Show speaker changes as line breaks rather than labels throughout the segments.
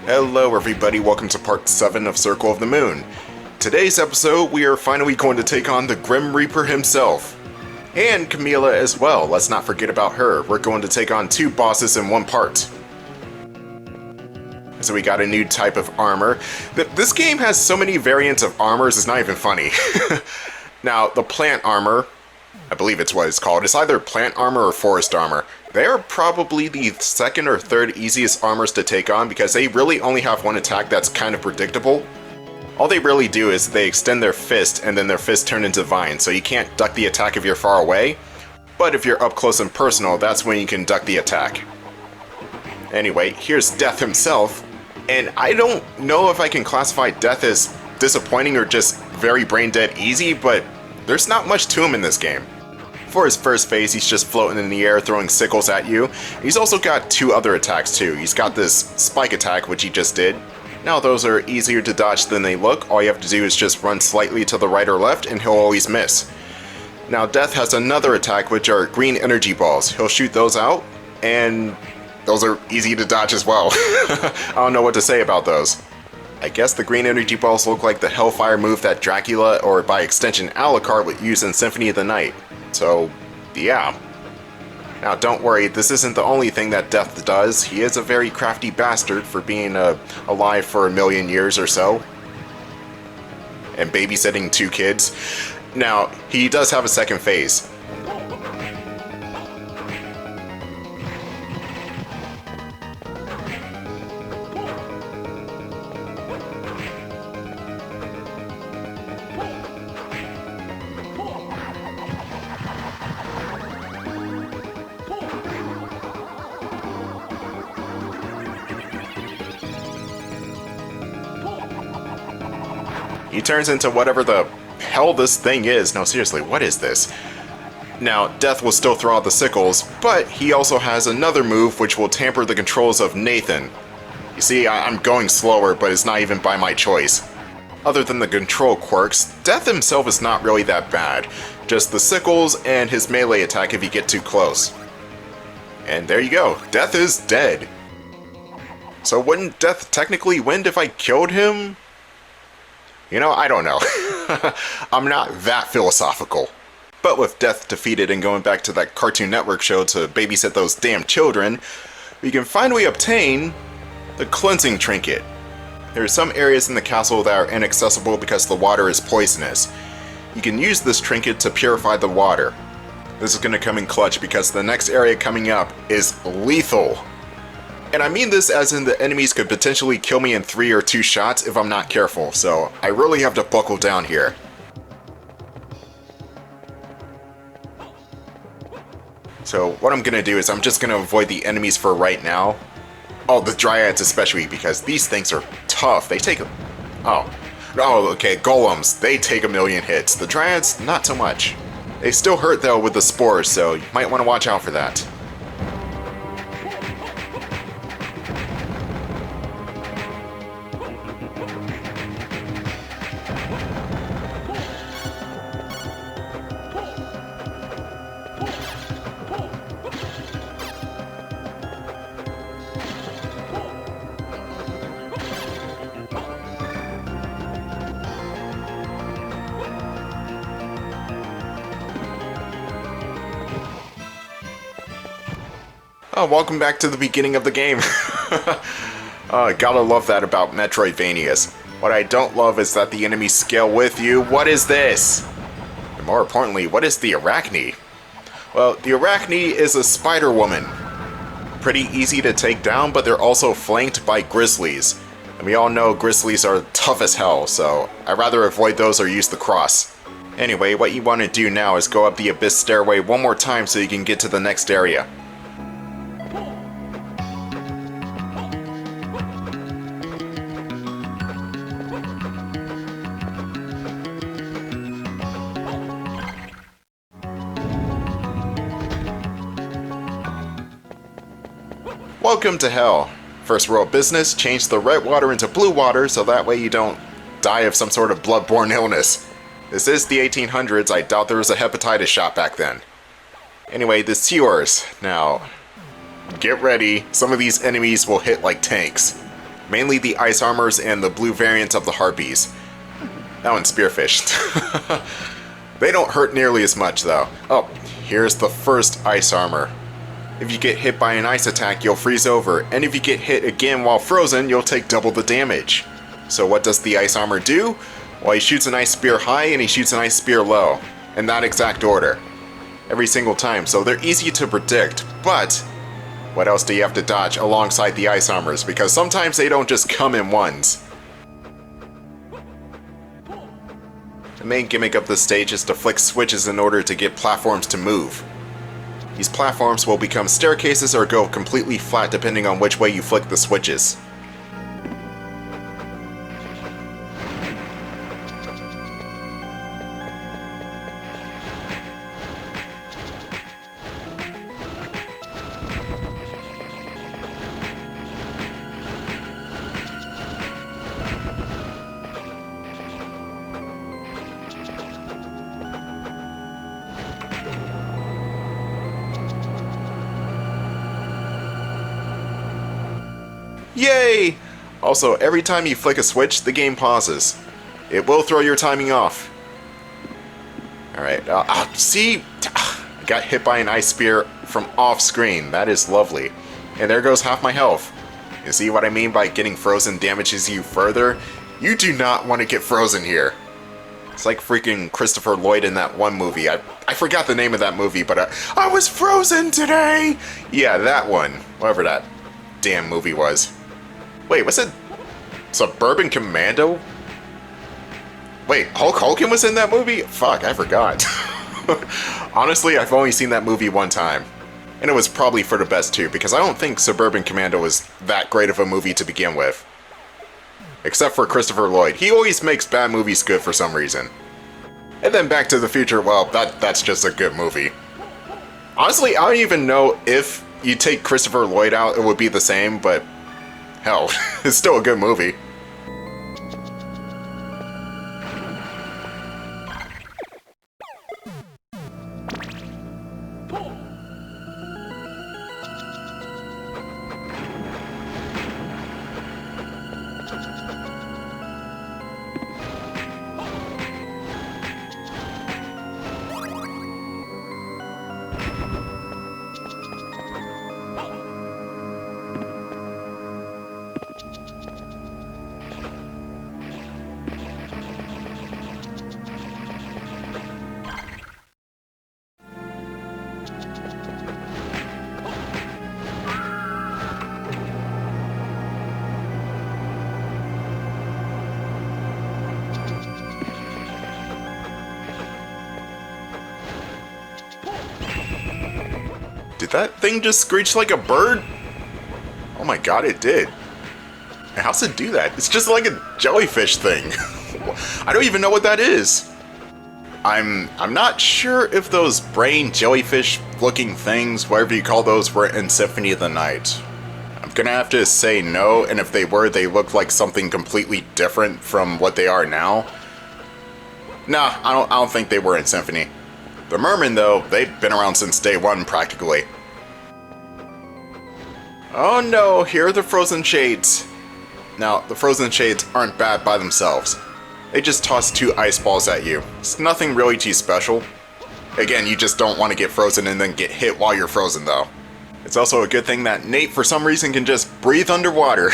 Hello everybody, welcome to part 7 of Circle of the Moon. Today's episode, we are finally going to take on the Grim Reaper himself. And Camilla as well, let's not forget about her. We're going to take on 2 bosses in one part. So we got a new type of armor. This game has so many variants of armors, it's not even funny. Now, the plant armor, I believe it's what it's called, it's either plant armor or forest armor. They're probably the second or third easiest armors to take on because they really only have one attack that's kind of predictable. All they really do is they extend their fist and then their fist turn into vines, so you can't duck the attack if you're far away. But if you're up close and personal, that's when you can duck the attack. Anyway, here's Death himself, and I don't know if I can classify Death as disappointing or just very brain dead easy, but there's not much to him in this game. For his first phase, he's just floating in the air throwing sickles at you. He's also got 2 other attacks too. He's got this spike attack, which he just did. Now those are easier to dodge than they look. All you have to do is just run slightly to the right or left and he'll always miss. Now Death has another attack, which are green energy balls. He'll shoot those out and those are easy to dodge as well. I don't know what to say about those. I guess the green energy balls look like the Hellfire move that Dracula, or by extension Alucard, would use in Symphony of the Night. So, yeah. Now don't worry, this isn't the only thing that Death does. He is a very crafty bastard for being alive for 1,000,000 years or so. And babysitting 2 kids. Now, he does have a second phase. He turns into whatever the hell this thing is. No, seriously, what is this? Now, Death will still throw out the sickles, but he also has another move which will tamper the controls of Nathan. You see, I'm going slower, but it's not even by my choice. Other than the control quirks, Death himself is not really that bad. Just the sickles and his melee attack if you get too close. And there you go, Death is dead. So wouldn't Death technically win if I killed him? You know, I don't know. I'm not that philosophical. But with Death defeated and going back to that Cartoon Network show to babysit those damn children, we can finally obtain the cleansing trinket. There are some areas in the castle that are inaccessible because the water is poisonous. You can use this trinket to purify the water. This is going to come in clutch because the next area coming up is lethal. And I mean this as in the enemies could potentially kill me in 3 or 2 shots if I'm not careful, so I really have to buckle down here. So what I'm gonna do is I'm just gonna avoid the enemies for right now. Oh, the Dryads especially, because these things are tough. They take okay, Golems, they take 1,000,000 hits. The Dryads, not so much. They still hurt though with the spores, so you might want to watch out for that. Oh, welcome back to the beginning of the game. Gotta love that about Metroidvanias. What I don't love is that the enemies scale with you. What is this? And more importantly, what is the Arachne? Well, the Arachne is a spider woman. Pretty easy to take down, but they're also flanked by grizzlies. And we all know grizzlies are tough as hell, so I'd rather avoid those or use the cross. Anyway, what you want to do now is go up the Abyss Stairway one more time so you can get to the next area. Welcome to hell. First world business, change the red water into blue water so that way you don't die of some sort of bloodborne illness. This is the 1800s, I doubt there was a hepatitis shot back then. Anyway, the sewers. Now, get ready, some of these enemies will hit like tanks. Mainly the ice armors and the blue variants of the harpies. That one's spearfished. They don't hurt nearly as much though. Oh, here's the first ice armor. If you get hit by an ice attack, you'll freeze over, and if you get hit again while frozen, you'll take double the damage. So what does the ice armor do? Well, he shoots an ice spear high and he shoots an ice spear low, in that exact order. Every single time, so they're easy to predict, but what else do you have to dodge alongside the ice armors? Because sometimes they don't just come in ones. The main gimmick of this stage is to flick switches in order to get platforms to move. These platforms will become staircases or go completely flat depending on which way you flick the switches. Yay! Also, every time you flick a switch, the game pauses. It will throw your timing off. Alright, see? I got hit by an ice spear from off screen. That is lovely. And there goes half my health. You see what I mean by getting frozen damages you further? You do not want to get frozen here. It's like freaking Christopher Lloyd in that one movie. I forgot the name of that movie, but I was frozen today! Yeah, that one. Whatever that damn movie was. Wait, was it Suburban Commando? Wait, Hulk Hogan was in that movie? Fuck, I forgot. Honestly, I've only seen that movie one time. And it was probably for the best too, because I don't think Suburban Commando was that great of a movie to begin with. Except for Christopher Lloyd. He always makes bad movies good for some reason. And then Back to the Future, well, that's just a good movie. Honestly, I don't even know if you take Christopher Lloyd out, it would be the same, but hell, it's still a good movie. Did that thing just screech like a bird? Oh my god, it did. How's it do that? It's just like a jellyfish thing. I don't even know what that is. I'm not sure if those brain jellyfish looking things, whatever you call those, were in Symphony of the Night. I'm gonna have to say no, and if they were, they looked like something completely different from what they are now. Nah, I don't think they were in Symphony. The Mermen, though, they've been around since day one, practically. Oh no, here are the Frozen Shades. Now, the Frozen Shades aren't bad by themselves. They just toss 2 ice balls at you. It's nothing really too special. Again, you just don't want to get frozen and then get hit while you're frozen, though. It's also a good thing that Nate, for some reason, can just breathe underwater.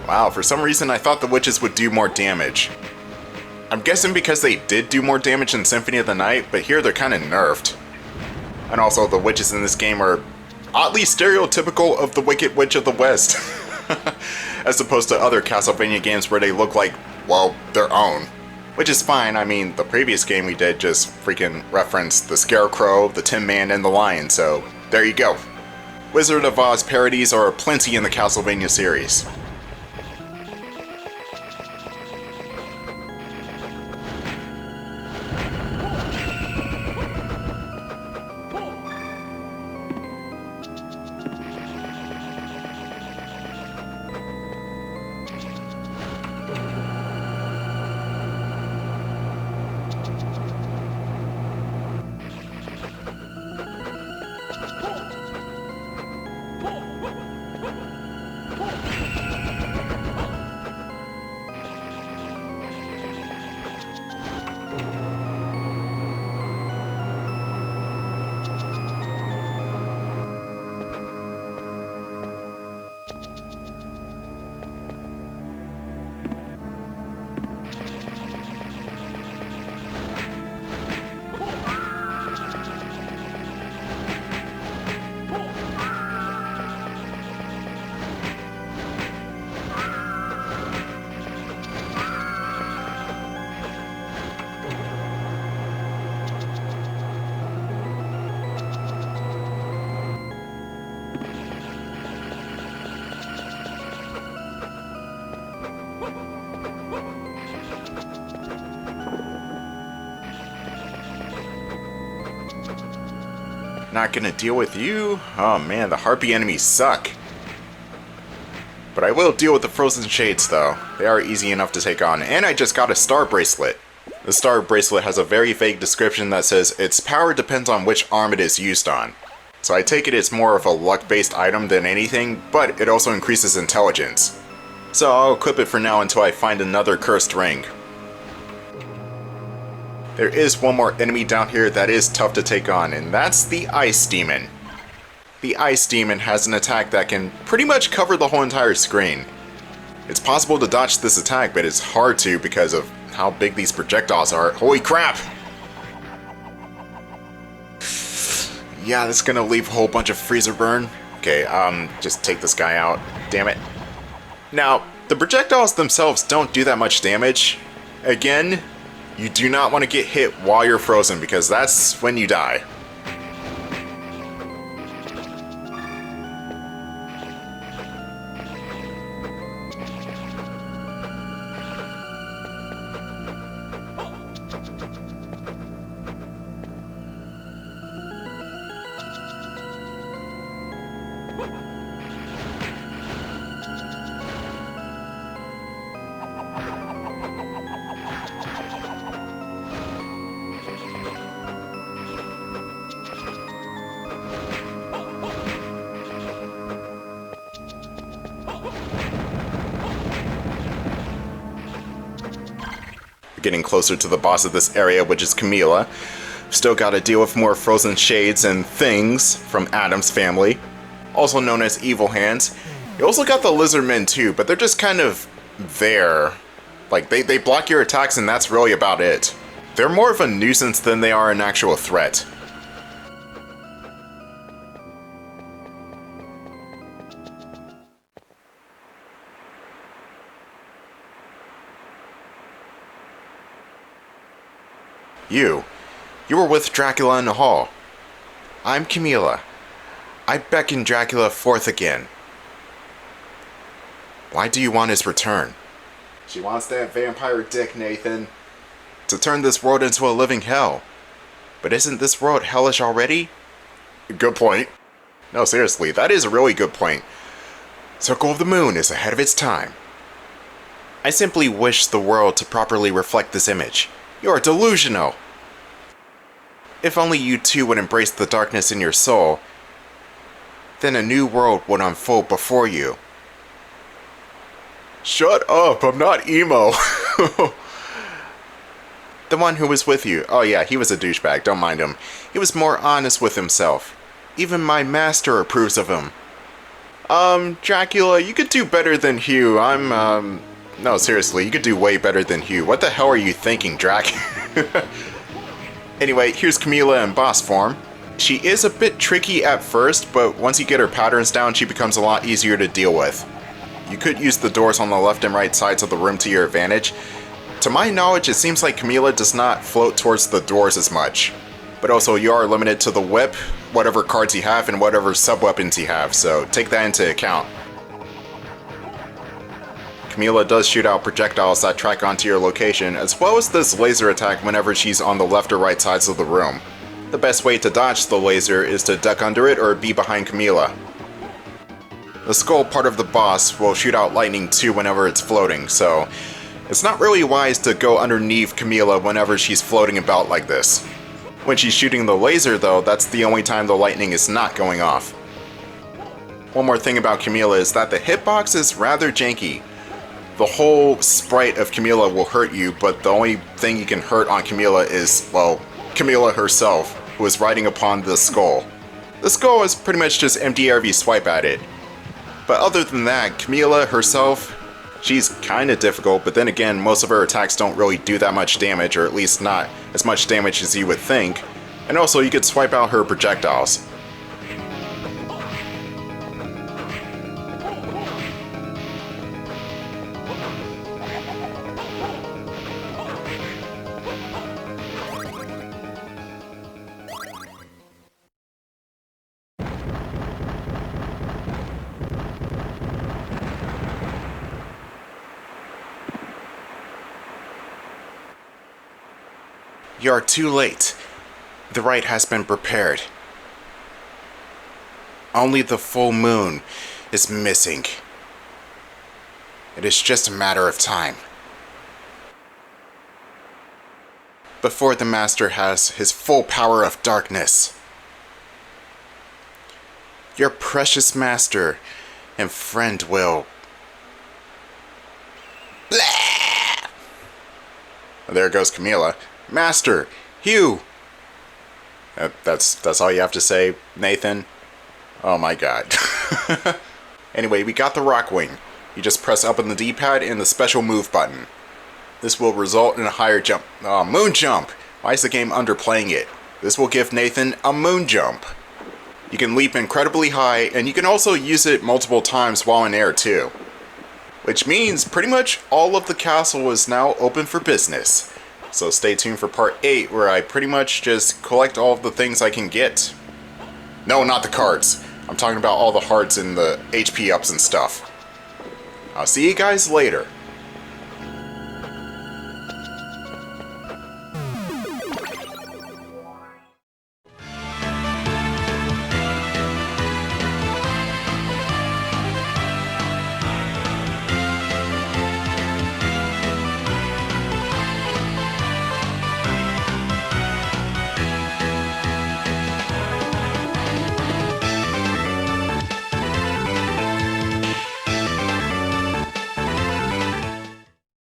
Wow, for some reason I thought the witches would do more damage. I'm guessing because they did do more damage in Symphony of the Night, but here they're kind of nerfed. And also, the witches in this game are oddly stereotypical of the Wicked Witch of the West. As opposed to other Castlevania games where they look like, well, their own. Which is fine. I mean, the previous game we did just freaking referenced the Scarecrow, the Tin Man, and the Lion, so there you go. Wizard of Oz parodies are plenty in the Castlevania series. Not gonna deal with you? Oh man, the Harpy enemies suck. But I will deal with the Frozen Shades though. They are easy enough to take on. And I just got a Star Bracelet. The Star Bracelet has a very vague description that says its power depends on which arm it is used on. So I take it it's more of a luck-based item than anything, but it also increases intelligence. So I'll equip it for now until I find another cursed ring. There is one more enemy down here that is tough to take on, and that's the Ice Demon. The Ice Demon has an attack that can pretty much cover the whole entire screen. It's possible to dodge this attack, but it's hard to because of how big these projectiles are. Holy crap! Yeah, that's gonna leave a whole bunch of freezer burn. Okay, just take this guy out. Damn it. Now, the projectiles themselves don't do that much damage. Again, you do not want to get hit while you're frozen because that's when you die. Getting closer to the boss of this area, which is Camilla. Still gotta deal with more Frozen Shades and things from Adam's family, also known as Evil Hands. You also got the Lizard Men too, but they're just kind of there. Like, they block your attacks and that's really about it. They're more of a nuisance than they are an actual threat. You were with Dracula in the hall. I'm Camilla. I beckon Dracula forth again. Why do you want his return? She wants that vampire dick, Nathan. To turn this world into a living hell. But isn't this world hellish already? Good point. No, seriously, that is a really good point. Circle of the Moon is ahead of its time. I simply wish the world to properly reflect this image. You're delusional. If only you too would embrace the darkness in your soul, then a new world would unfold before you. Shut up, I'm not emo. The one who was with you. Oh yeah, he was a douchebag, don't mind him. He was more honest with himself. Even my master approves of him. Dracula, you could do better than Hugh. I'm No, seriously, you could do way better than Hugh. What the hell are you thinking, Drac? Anyway, here's Camilla in boss form. She is a bit tricky at first, but once you get her patterns down, she becomes a lot easier to deal with. You could use the doors on the left and right sides of the room to your advantage. To my knowledge, it seems like Camilla does not float towards the doors as much. But also, you are limited to the whip, whatever cards you have, and whatever sub-weapons you have, so take that into account. Camilla does shoot out projectiles that track onto your location, as well as this laser attack whenever she's on the left or right sides of the room. The best way to dodge the laser is to duck under it or be behind Camilla. The skull part of the boss will shoot out lightning too whenever it's floating, so it's not really wise to go underneath Camilla whenever she's floating about like this. When she's shooting the laser though, that's the only time the lightning is not going off. One more thing about Camilla is that the hitbox is rather janky. The whole sprite of Camilla will hurt you, but the only thing you can hurt on Camilla is, well, Camilla herself, who is riding upon the skull. The skull is pretty much just empty air if you swipe at it. But other than that, Camilla herself, she's kinda difficult, but then again, most of her attacks don't really do that much damage, or at least not as much damage as you would think. And also, you could swipe out her projectiles. You are too late. The rite has been prepared. Only the full moon is missing. It is just a matter of time. Before the Master has his full power of darkness. Your precious Master and friend will... Blah! There goes Camilla. Master! Hugh! That's all you have to say, Nathan? Oh my god. Anyway, we got the rock wing. You just press up on the D-pad and the special move button. This will result in a higher jump. Oh, moon jump! Why is the game underplaying it? This will give Nathan a moon jump. You can leap incredibly high, and you can also use it multiple times while in air too. Which means pretty much all of the castle is now open for business. So stay tuned for part 8, where I pretty much just collect all of the things I can get. No, not the cards. I'm talking about all the hearts and the HP ups and stuff. I'll see you guys later.